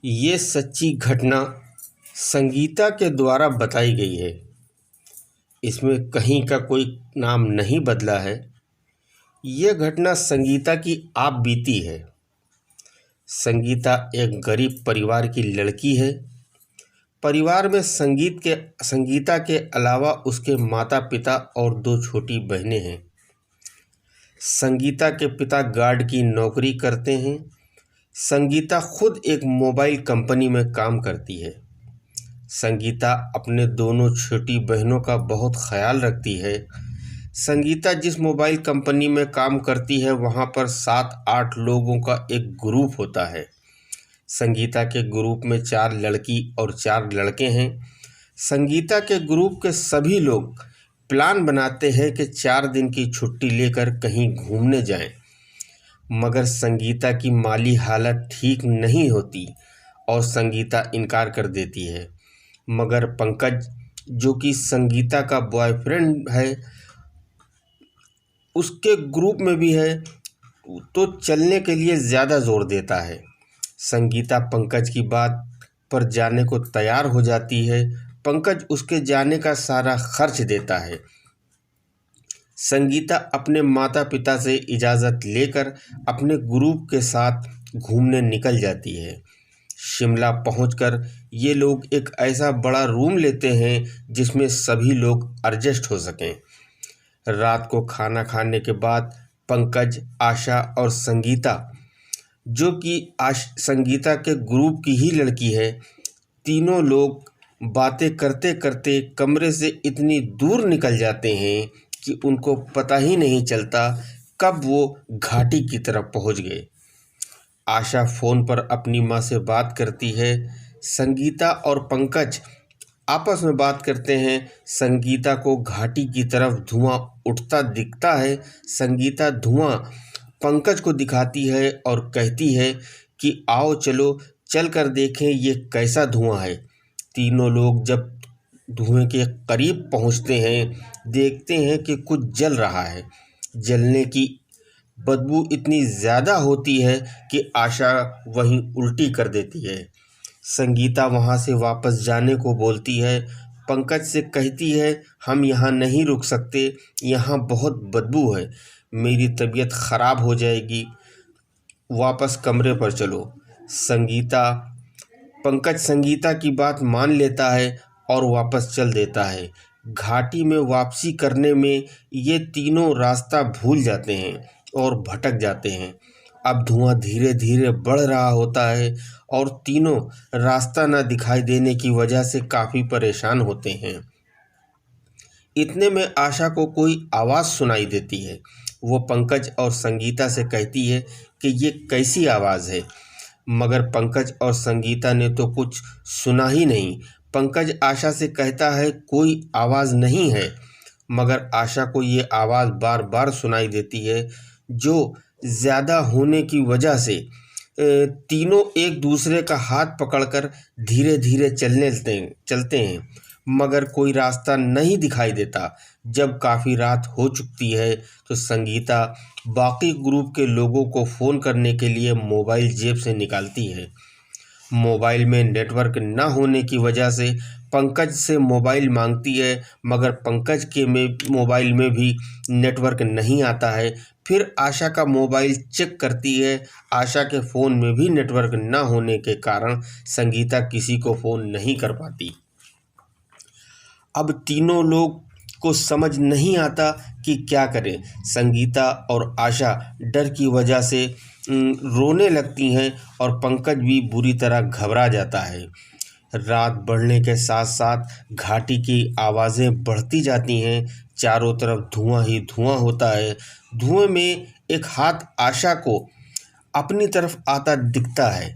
ये सच्ची घटना संगीता के द्वारा बताई गई है। इसमें कहीं का कोई नाम नहीं बदला है। ये घटना संगीता की आप बीती है। संगीता एक गरीब परिवार की लड़की है। परिवार में संगीता के अलावा उसके माता पिता और दो छोटी बहनें हैं। संगीता के पिता गार्ड की नौकरी करते हैं। संगीता खुद एक मोबाइल कंपनी में काम करती है। संगीता अपने दोनों छोटी बहनों का बहुत ख्याल रखती है। संगीता जिस मोबाइल कंपनी में काम करती है वहाँ पर 7-8 लोगों का एक ग्रुप होता है। संगीता के ग्रुप में 4 लड़की और 4 लड़के हैं। संगीता के ग्रुप के सभी लोग प्लान बनाते हैं कि 4 दिन की छुट्टी लेकर कहीं घूमने जाएं। मगर संगीता की माली हालत ठीक नहीं होती और संगीता इनकार कर देती है। मगर पंकज, जो कि संगीता का बॉयफ्रेंड है, उसके ग्रुप में भी है, तो चलने के लिए ज़्यादा जोर देता है। संगीता पंकज की बात पर जाने को तैयार हो जाती है। पंकज उसके जाने का सारा खर्च देता है। संगीता अपने माता पिता से इजाज़त लेकर अपने ग्रुप के साथ घूमने निकल जाती है। शिमला पहुंचकर ये लोग एक ऐसा बड़ा रूम लेते हैं जिसमें सभी लोग एडजस्ट हो सकें। रात को खाना खाने के बाद पंकज, आशा और संगीता, जो कि संगीता के ग्रुप की ही लड़की है, तीनों लोग बातें करते करते कमरे से इतनी दूर निकल जाते हैं कि उनको पता ही नहीं चलता कब वो घाटी की तरफ पहुंच गए। आशा फ़ोन पर अपनी माँ से बात करती है। संगीता और पंकज आपस में बात करते हैं। संगीता को घाटी की तरफ धुआं उठता दिखता है। संगीता धुआं पंकज को दिखाती है और कहती है कि आओ चलो चल कर देखें ये कैसा धुआं है। तीनों लोग जब धुएं के करीब पहुंचते हैं, देखते हैं कि कुछ जल रहा है। जलने की बदबू इतनी ज़्यादा होती है कि आशा वहीं उल्टी कर देती है। संगीता वहाँ से वापस जाने को बोलती है। पंकज से कहती है, हम यहाँ नहीं रुक सकते, यहाँ बहुत बदबू है, मेरी तबीयत ख़राब हो जाएगी, वापस कमरे पर चलो। पंकज संगीता की बात मान लेता है और वापस चल देता है। घाटी में वापसी करने में ये तीनों रास्ता भूल जाते हैं और भटक जाते हैं। अब धुआं धीरे धीरे बढ़ रहा होता है और तीनों रास्ता न दिखाई देने की वजह से काफ़ी परेशान होते हैं। इतने में आशा को कोई आवाज़ सुनाई देती है। वो पंकज और संगीता से कहती है कि ये कैसी आवाज़ है, मगर पंकज और संगीता ने तो कुछ सुना ही नहीं। पंकज आशा से कहता है कोई आवाज़ नहीं है, मगर आशा को ये आवाज़ बार बार सुनाई देती है, जो ज़्यादा होने की वजह से तीनों एक दूसरे का हाथ पकड़कर धीरे धीरे चलते हैं, मगर कोई रास्ता नहीं दिखाई देता। जब काफ़ी रात हो चुकती है तो संगीता बाकी ग्रुप के लोगों को फ़ोन करने के लिए मोबाइल जेब से निकालती है। मोबाइल में नेटवर्क न होने की वजह से पंकज से मोबाइल मांगती है, मगर पंकज के मोबाइल में भी नेटवर्क नहीं आता है। फिर आशा का मोबाइल चेक करती है। आशा के फ़ोन में भी नेटवर्क न होने के कारण संगीता किसी को फ़ोन नहीं कर पाती। अब तीनों लोग को समझ नहीं आता कि क्या करें। संगीता और आशा डर की वजह से रोने लगती हैं और पंकज भी बुरी तरह घबरा जाता है। रात बढ़ने के साथ साथ घाटी की आवाज़ें बढ़ती जाती हैं। चारों तरफ धुआं ही धुआं होता है। धुएं में एक हाथ आशा को अपनी तरफ आता दिखता है।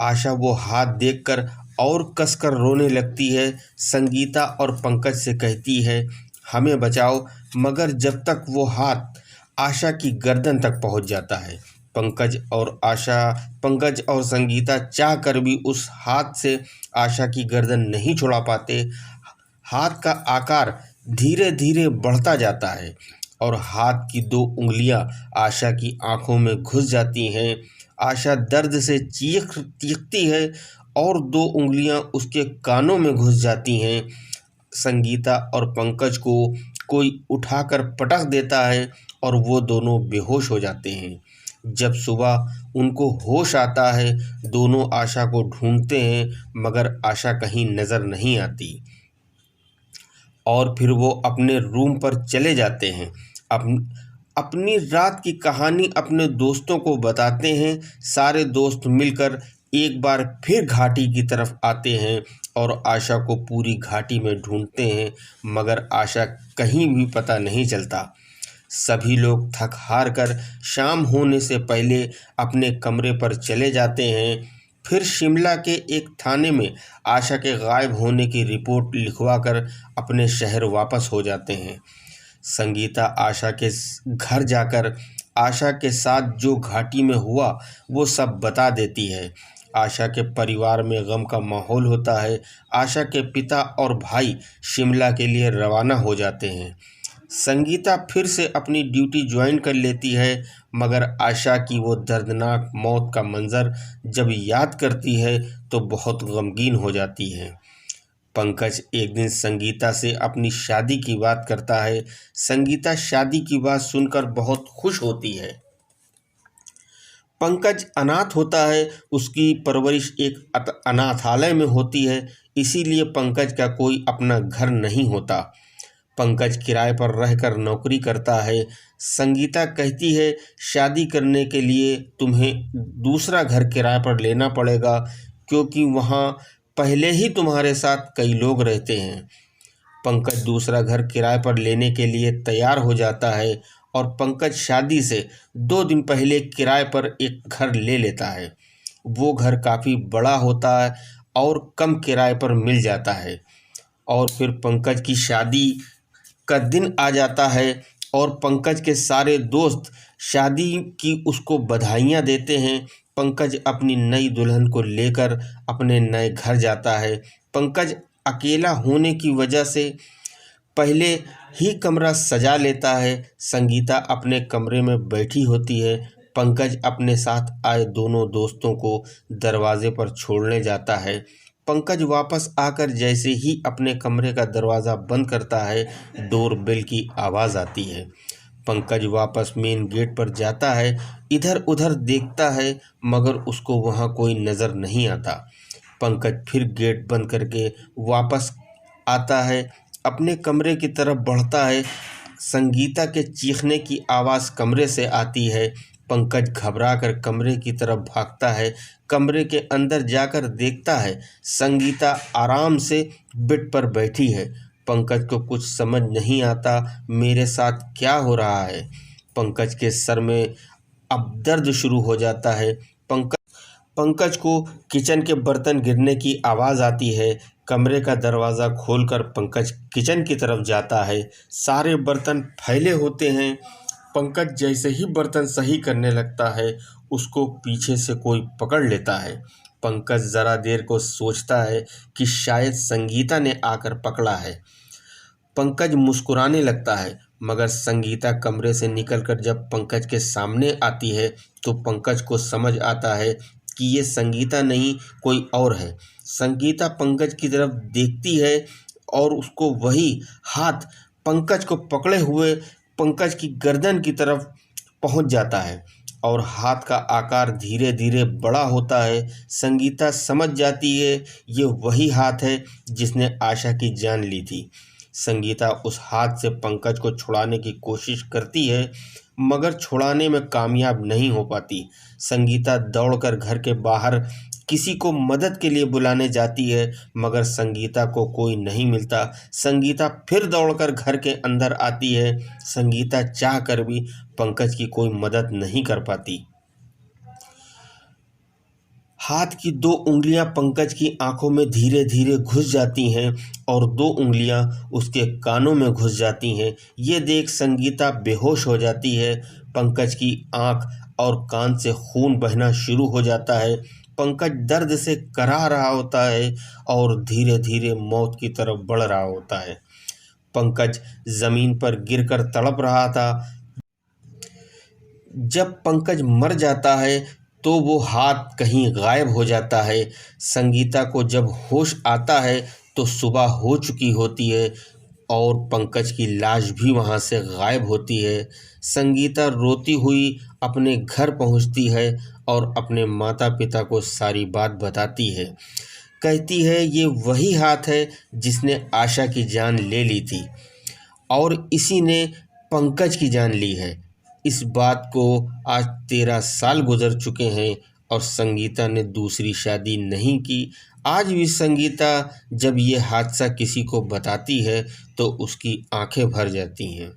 आशा वो हाथ देखकर और कसकर रोने लगती है। संगीता और पंकज से कहती है, हमें बचाओ, मगर जब तक वो हाथ आशा की गर्दन तक पहुंच जाता है। पंकज और संगीता चाह कर भी उस हाथ से आशा की गर्दन नहीं छुड़ा पाते। हाथ का आकार धीरे धीरे बढ़ता जाता है और हाथ की 2 उंगलियां आशा की आंखों में घुस जाती हैं आशा दर्द से चीखती है और 2 उंगलियां उसके कानों में घुस जाती हैं। संगीता और पंकज को कोई उठाकर पटक देता है और वो दोनों बेहोश हो जाते हैं। जब सुबह उनको होश आता है, दोनों आशा को ढूंढते हैं मगर आशा कहीं नज़र नहीं आती और फिर वो अपने रूम पर चले जाते हैं। अपनी रात की कहानी अपने दोस्तों को बताते हैं। सारे दोस्त मिलकर एक बार फिर घाटी की तरफ आते हैं और आशा को पूरी घाटी में ढूंढते हैं मगर आशा कहीं भी पता नहीं चलता। सभी लोग थक हार कर शाम होने से पहले अपने कमरे पर चले जाते हैं। फिर शिमला के एक थाने में आशा के गायब होने की रिपोर्ट लिखवाकर अपने शहर वापस हो जाते हैं। संगीता आशा के घर जाकर आशा के साथ जो घाटी में हुआ वो सब बता देती है। आशा के परिवार में गम का माहौल होता है। आशा के पिता और भाई शिमला के लिए रवाना हो जाते हैं। संगीता फिर से अपनी ड्यूटी ज्वाइन कर लेती है मगर आशा की वो दर्दनाक मौत का मंजर जब याद करती है तो बहुत गमगीन हो जाती है। पंकज एक दिन संगीता से अपनी शादी की बात करता है। संगीता शादी की बात सुनकर बहुत खुश होती है। पंकज अनाथ होता है, उसकी परवरिश एक अनाथालय में होती है, इसीलिए पंकज का कोई अपना घर नहीं होता। पंकज किराए पर रहकर नौकरी करता है। संगीता कहती है शादी करने के लिए तुम्हें दूसरा घर किराए पर लेना पड़ेगा क्योंकि वहाँ पहले ही तुम्हारे साथ कई लोग रहते हैं। पंकज दूसरा घर किराए पर लेने के लिए तैयार हो जाता है और पंकज शादी से 2 दिन पहले किराए पर एक घर ले लेता है। वो घर काफ़ी बड़ा होता है और कम किराए पर मिल जाता है। और फिर पंकज की शादी का दिन आ जाता है और पंकज के सारे दोस्त शादी की उसको बधाइयाँ देते हैं। पंकज अपनी नई दुल्हन को लेकर अपने नए घर जाता है। पंकज अकेला होने की वजह से पहले ही कमरा सजा लेता है। संगीता अपने कमरे में बैठी होती है। पंकज अपने साथ आए दोनों दोस्तों को दरवाजे पर छोड़ने जाता है। पंकज वापस आकर जैसे ही अपने कमरे का दरवाज़ा बंद करता है, डोर बेल की आवाज़ आती है। पंकज वापस मेन गेट पर जाता है, इधर उधर देखता है मगर उसको वहाँ कोई नज़र नहीं आता। पंकज फिर गेट बंद करके वापस आता है, अपने कमरे की तरफ बढ़ता है। संगीता के चीखने की आवाज़ कमरे से आती है। पंकज घबराकर कमरे की तरफ भागता है। कमरे के अंदर जाकर देखता है संगीता आराम से बेड पर बैठी है। पंकज को कुछ समझ नहीं आता मेरे साथ क्या हो रहा है। पंकज के सर में अब दर्द शुरू हो जाता है। पंकज को किचन के बर्तन गिरने की आवाज़ आती है। कमरे का दरवाज़ा खोलकर पंकज किचन की तरफ जाता है। सारे बर्तन फैले होते हैं। पंकज जैसे ही बर्तन सही करने लगता है, उसको पीछे से कोई पकड़ लेता है। पंकज ज़रा देर को सोचता है कि शायद संगीता ने आकर पकड़ा है। पंकज मुस्कुराने लगता है मगर संगीता कमरे से निकलकर जब पंकज के सामने आती है तो पंकज को समझ आता है कि ये संगीता नहीं कोई और है। संगीता पंकज की तरफ देखती है और उसको वही हाथ पंकज को पकड़े हुए पंकज की गर्दन की तरफ पहुंच जाता है और हाथ का आकार धीरे धीरे बड़ा होता है। संगीता समझ जाती है ये वही हाथ है जिसने आशा की जान ली थी। संगीता उस हाथ से पंकज को छुड़ाने की कोशिश करती है मगर छुड़ाने में कामयाब नहीं हो पाती। संगीता दौड़कर घर के बाहर किसी को मदद के लिए बुलाने जाती है मगर संगीता को कोई नहीं मिलता। संगीता फिर दौड़कर घर के अंदर आती है। संगीता चाह कर भी पंकज की कोई मदद नहीं कर पाती। हाथ की 2 उंगलियां पंकज की आंखों में धीरे धीरे घुस जाती हैं और 2 उंगलियां उसके कानों में घुस जाती हैं। ये देख संगीता बेहोश हो जाती है। पंकज की आंख और कान से खून बहना शुरू हो जाता है। पंकज दर्द से कराह रहा होता है और धीरे धीरे मौत की तरफ बढ़ रहा होता है। पंकज जमीन पर गिरकर तड़प रहा था। जब पंकज मर जाता है तो वो हाथ कहीं गायब हो जाता है। संगीता को जब होश आता है तो सुबह हो चुकी होती है और पंकज की लाश भी वहाँ से गायब होती है। संगीता रोती हुई अपने घर पहुँचती है और अपने माता पिता को सारी बात बताती है। कहती है ये वही हाथ है जिसने आशा की जान ले ली थी और इसी ने पंकज की जान ली है। इस बात को आज 13 साल गुजर चुके हैं और संगीता ने दूसरी शादी नहीं की। आज भी संगीता जब ये हादसा किसी को बताती है तो उसकी आंखें भर जाती हैं।